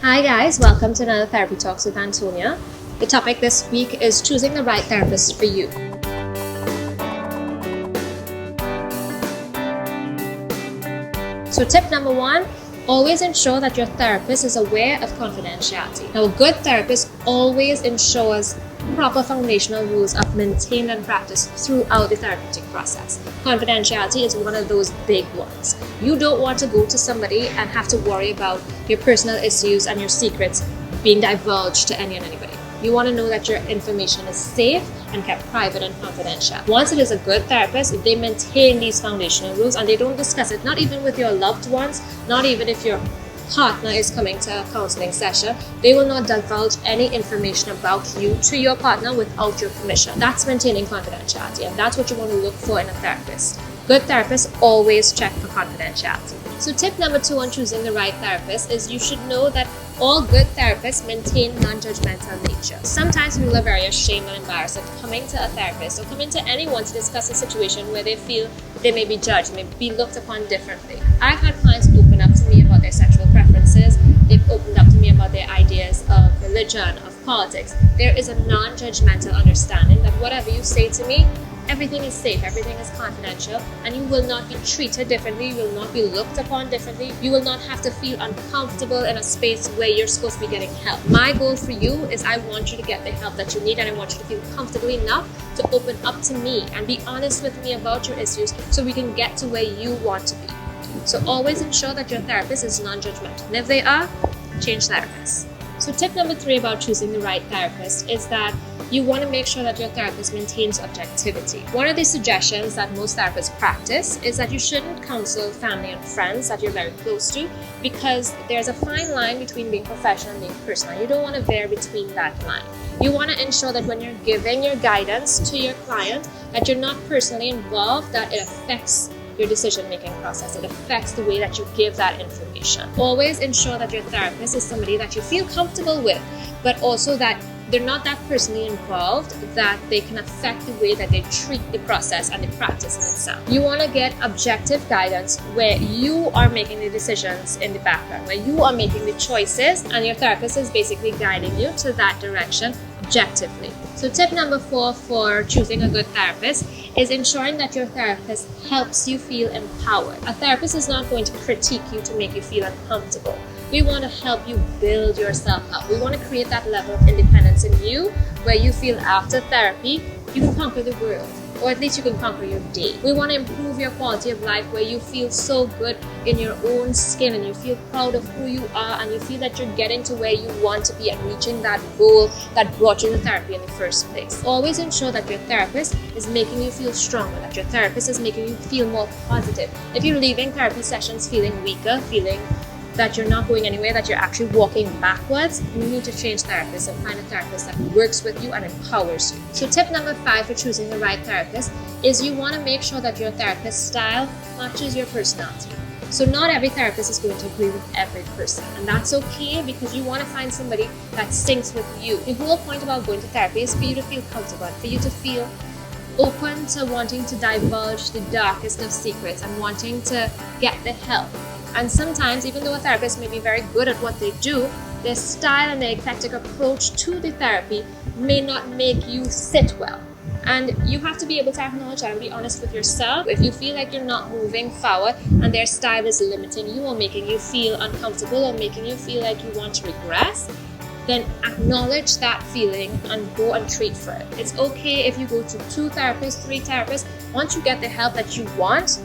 Hi guys, welcome to another Therapy Talks with Antonia. The topic this week is choosing the right therapist for you. So tip number one, always ensure that your therapist is aware of confidentiality. Now, a good therapist always ensures proper foundational rules of maintained and practice throughout the therapeutic process. Confidentiality is one of those big ones. You don't want to go to somebody and have to worry about your personal issues and your secrets being divulged to any and anybody. You want to know that your information is safe and kept private and confidential. Once it is a good therapist, they maintain these foundational rules and they don't discuss it, not even with your loved ones, not even if your partner is coming to a counseling session. They will not divulge any information about you to your partner without your permission. That's maintaining confidentiality, and that's what you want to look for in a therapist. Good therapists always check for confidentiality. So tip number two on choosing the right therapist is you should know that all good therapists maintain non-judgmental nature. Sometimes people are very ashamed and embarrassed of coming to a therapist or coming to anyone to discuss a situation where they feel they may be judged, may be looked upon differently. I've had clients open up to me about their sexual preferences. They've opened up to me about their ideas of religion, of politics. There is a non-judgmental understanding that whatever you say to me, everything is safe, everything is confidential, and you will not be treated differently, you will not be looked upon differently, you will not have to feel uncomfortable in a space where you're supposed to be getting help. My goal for you is I want you to get the help that you need, and I want you to feel comfortable enough to open up to me and be honest with me about your issues so we can get to where you want to be. So always ensure that your therapist is non-judgmental, and if they are, change therapists. So tip number three about choosing the right therapist is that you want to make sure that your therapist maintains objectivity. One of the suggestions that most therapists practice is that you shouldn't counsel family and friends that you're very close to, because there's a fine line between being professional and being personal. You don't want to veer between that line. You want to ensure that when you're giving your guidance to your client, that you're not personally involved, that it affects your decision-making process. It affects the way that you give that information. Always ensure that your therapist is somebody that you feel comfortable with, but also that they're not that personally involved that they can affect the way that they treat the process and the practice in itself. You want to get objective guidance where you are making the decisions in the background, where you are making the choices, and your therapist is basically guiding you to that direction objectively. So tip number four for choosing a good therapist is ensuring that your therapist helps you feel empowered. A therapist is not going to critique you to make you feel uncomfortable. We want to help you build yourself up. We want to create that level of independence in you where you feel after therapy, you can conquer the world, or at least you can conquer your day. We want to improve your quality of life where you feel so good in your own skin and you feel proud of who you are and you feel that you're getting to where you want to be and reaching that goal that brought you to therapy in the first place. Always ensure that your therapist is making you feel stronger, that your therapist is making you feel more positive. If you're leaving therapy sessions feeling weaker, feeling that you're not going anywhere, that you're actually walking backwards, you need to change therapists and find a therapist that works with you and empowers you. So tip number five for choosing the right therapist is you want to make sure that your therapist style matches your personality. So not every therapist is going to agree with every person, and that's okay because you want to find somebody that syncs with you. The whole point about going to therapy is for you to feel comfortable, for you to feel open to wanting to divulge the darkest of secrets and wanting to get the help. And sometimes, even though a therapist may be very good at what they do, their style and their eclectic approach to the therapy may not make you sit well. And you have to be able to acknowledge that and be honest with yourself. If you feel like you're not moving forward and their style is limiting you or making you feel uncomfortable or making you feel like you want to regress, then acknowledge that feeling and go and treat for it. It's okay if you go to 2 therapists, 3 therapists. Once you get the help that you want,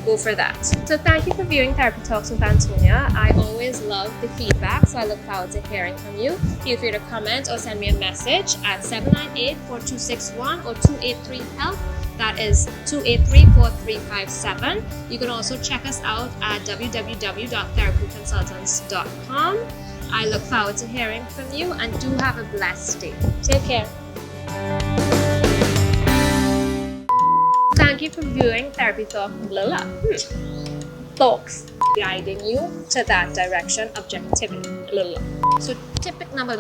go for that. So thank you for viewing Therapy Talks with Antonia. I always love the feedback, so I look forward to hearing from you. Feel free to comment or send me a message at 798-4261 or 283-HELP. That is 283-4357. You can also check us out at www.therapyconsultants.com. I look forward to hearing from you and do have a blessed day. Take care. Thank you for viewing Therapy Talks, guiding you to that direction, objectivity. So tip number